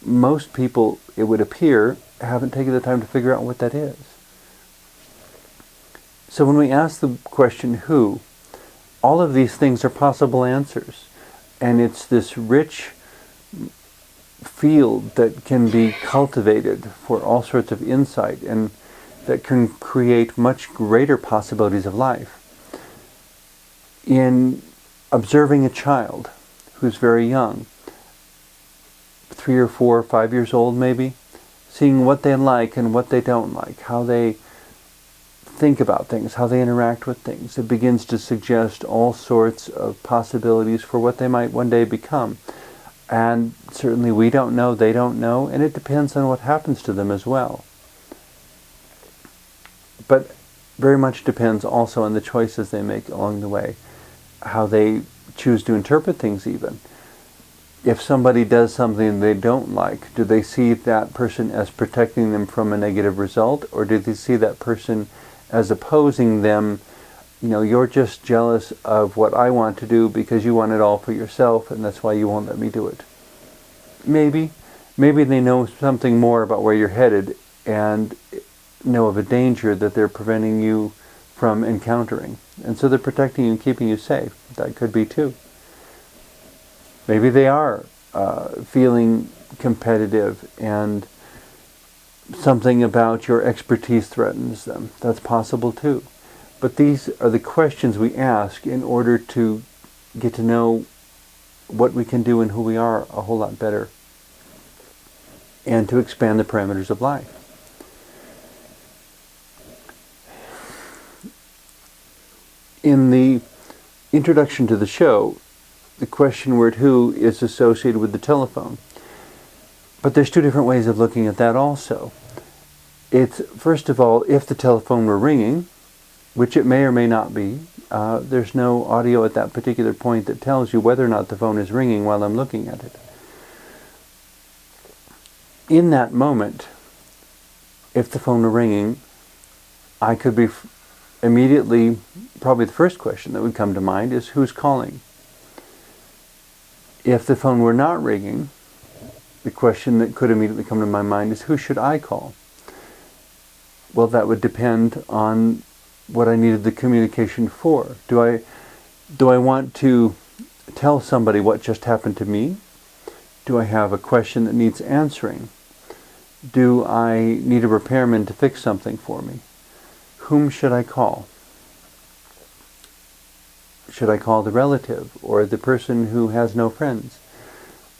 most people, it would appear, haven't taken the time to figure out what that is. So when we ask the question, who, all of these things are possible answers. And it's this rich field that can be cultivated for all sorts of insight and that can create much greater possibilities of life. In observing a child who's very young, 3 or 4 or 5 years old maybe, seeing what they like and what they don't like, how they think about things, how they interact with things, it begins to suggest all sorts of possibilities for what they might one day become. And certainly we don't know, they don't know, and it depends on what happens to them as well. But very much depends also on the choices they make along the way, how they choose to interpret things even. If somebody does something they don't like, do they see that person as protecting them from a negative result, or do they see that person as opposing them? You're just jealous of what I want to do because you want it all for yourself, and that's why you won't let me do it. Maybe they know something more about where you're headed and know of a danger that they're preventing you from encountering. And so they're protecting you and keeping you safe. That could be too. Maybe they are feeling competitive and something about your expertise threatens them. That's possible too. But these are the questions we ask in order to get to know what we can do and who we are a whole lot better, and to expand the parameters of life. In the introduction to the show, the question word who is associated with the telephone. But there's 2 different ways of looking at that also. It's, first of all, if the telephone were ringing, which it may or may not be. There's no audio at that particular point that tells you whether or not the phone is ringing while I'm looking at it. In that moment, if the phone were ringing, I could be immediately, probably the first question that would come to mind is, who's calling? If the phone were not ringing, the question that could immediately come to my mind is, who should I call? Well, that would depend on what I needed the communication for. Do I want to tell somebody what just happened to me? Do I have a question that needs answering? Do I need a repairman to fix something for me? Whom should I call? Should I call the relative or the person who has no friends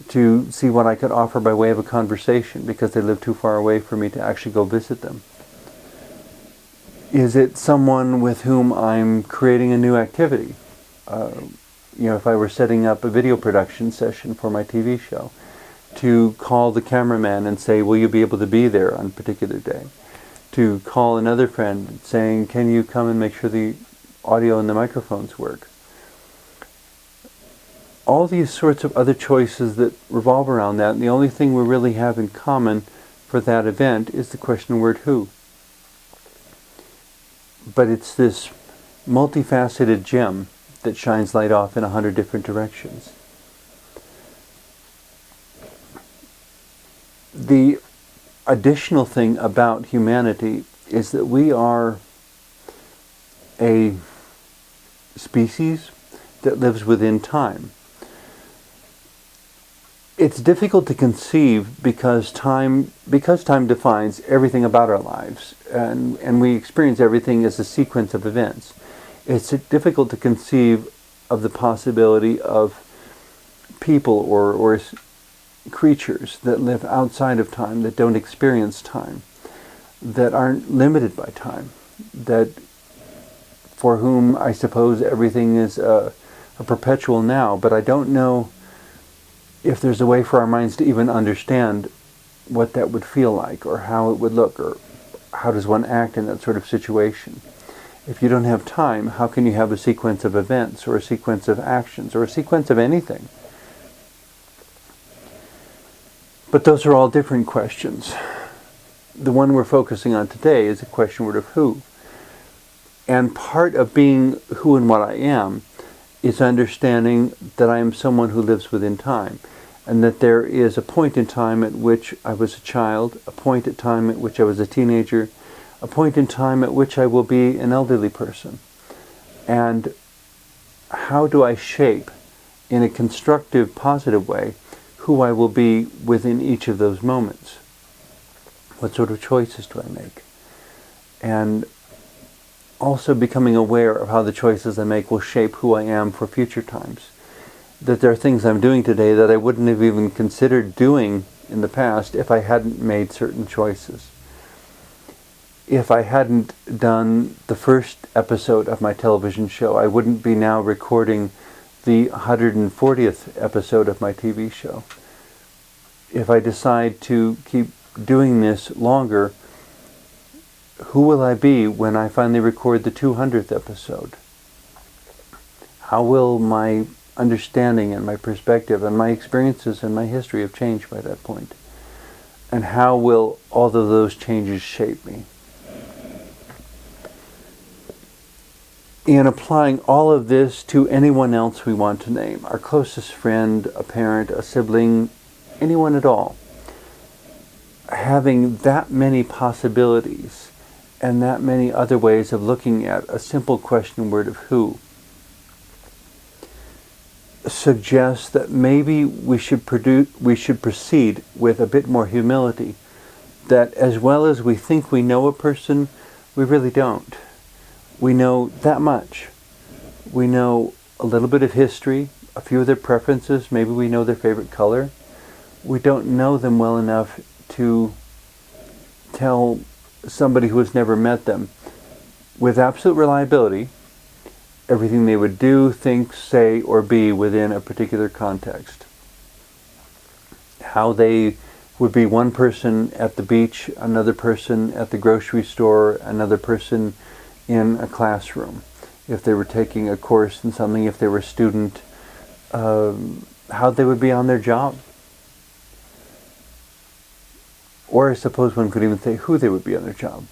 to see what I could offer by way of a conversation because they live too far away for me to actually go visit them? Is it someone with whom I'm creating a new activity? If I were setting up a video production session for my TV show, to call the cameraman and say, will you be able to be there on a particular day? To call another friend saying, can you come and make sure the audio and the microphones work? All these sorts of other choices that revolve around that, and the only thing we really have in common for that event is the question word who. But it's this multifaceted gem that shines light off in 100 different directions. The additional thing about humanity is that we are a species that lives within time. It's difficult to conceive because time defines everything about our lives, and we experience everything as a sequence of events. It's difficult to conceive of the possibility of people or creatures that live outside of time, that don't experience time, that aren't limited by time, that for whom I suppose everything is a perpetual now, but I don't know if there's a way for our minds to even understand what that would feel like, or how it would look, or how does one act in that sort of situation. If you don't have time, how can you have a sequence of events, or a sequence of actions, or a sequence of anything? But those are all different questions. The one we're focusing on today is a question word of who. And part of being who and what I am is understanding that I am someone who lives within time. and that there is a point in time at which I was a child, a point in time at which I was a teenager, a point in time at which I will be an elderly person. And how do I shape, in a constructive, positive way, who I will be within each of those moments? What sort of choices do I make? And also becoming aware of how the choices I make will shape who I am for future times. That there are things I'm doing today that I wouldn't have even considered doing in the past if I hadn't made certain choices. If I hadn't done the first episode of my television show, I wouldn't be now recording the 140th episode of my TV show. If I decide to keep doing this longer, who will I be when I finally record the 200th episode? How will my understanding and my perspective and my experiences and my history have changed by that point? And how will all of those changes shape me? In applying all of this to anyone else we want to name, our closest friend, a parent, a sibling, anyone at all, having that many possibilities and that many other ways of looking at a simple question word of who suggests that maybe we should proceed with a bit more humility, that as well as we think we know a person, we really don't. We know that much. We know a little bit of history, a few of their preferences, maybe we know their favorite color. We don't know them well enough to tell somebody who has never met them with absolute reliability everything they would do, think, say, or be within a particular context. How they would be one person at the beach, another person at the grocery store, another person in a classroom. If they were taking a course in something, if they were a student, how they would be on their job. Or I suppose one could even say who they would be on their job.